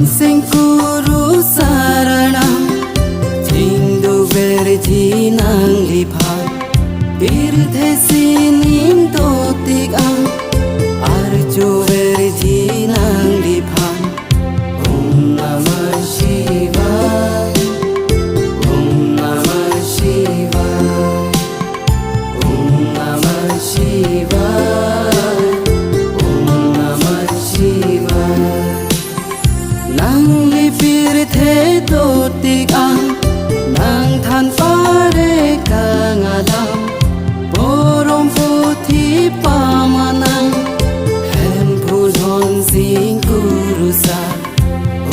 Sing Guru Saranam Jindu Verji Nang Liphan Birdhe Sinin Dotik Ang Arju Verji Nang Liphan Om Namah Shivaya Om Namah Shivaya Om Namah Shivaya Om Namah Shivaya Nang lipir the dotik ang nang than pare kangadam borom puthi pamanang hen phulon sing kurusa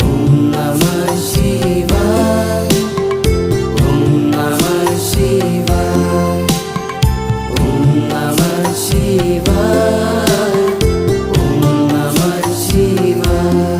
Om Namah Shivaya Om Namah Shivaya Om Namah Shivaya Om Namah Shivaya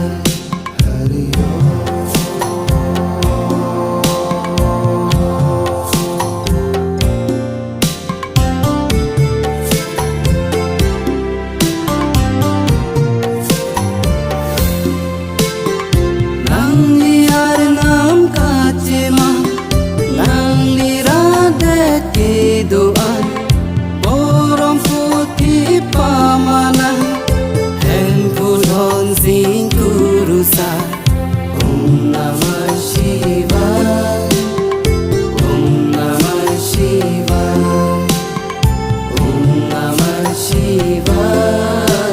doan borom puthi pamana hen phulon sing kurusa Om Namah Shivaya Om Namah Shivaya Om Namah Shivaya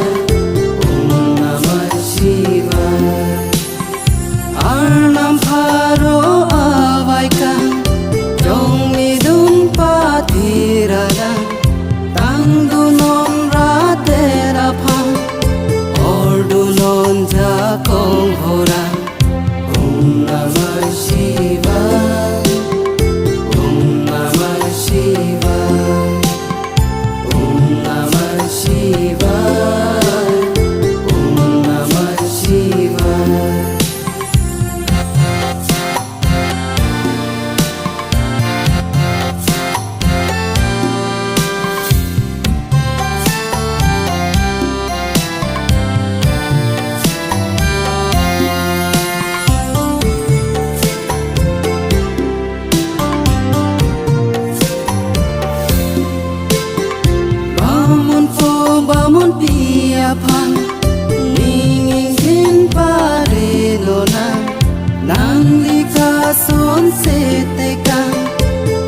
Om Namah Shivaya Arnam pharo avaika Tirada tangdu non ratera pha ordu non jakong hora Om Namah Shivaya Om Namah Shivaya Om Namah Shivaya Om Namah Shivaya Bamun pia pang ninging hin pare lona nang lika son se tekang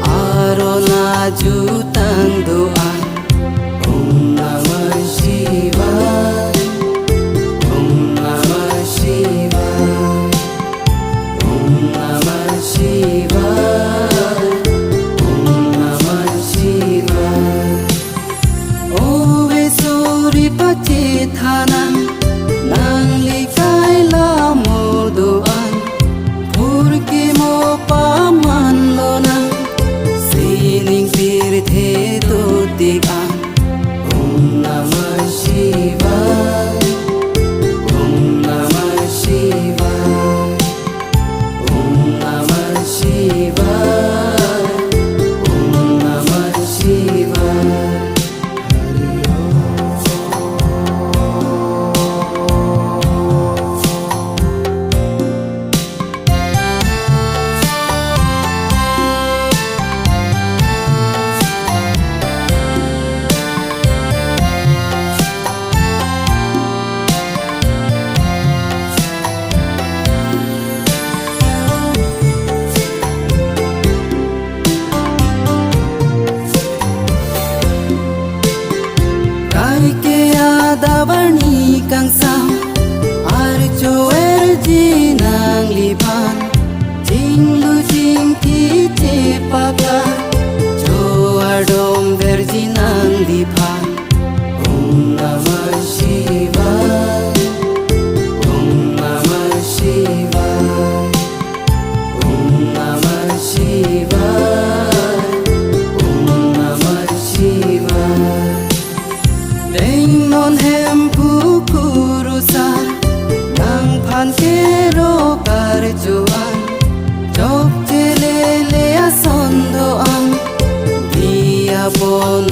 arona jutang doa Om Namah Shivaya Om Namah Shivaya Om Namah Shivaya Om Namah Shivaya Suri pacithanang nang likai la modoan purki mo paman lonang sining tirthe dotik ang Om Namah Shivaya Om Namah Shivaya Om Namah Shivaya Om Namah Shivaya Davani kang sam arjo erji nang liban jinglu jing ti che pagla jo adom verji nang liban Om Namah Shivaya Om Namah Shivaya Om Namah Shivaya Om Namah Shivaya Deng non hem pukurusar nang phan kero karjuan jok chele le asondo ang dia bon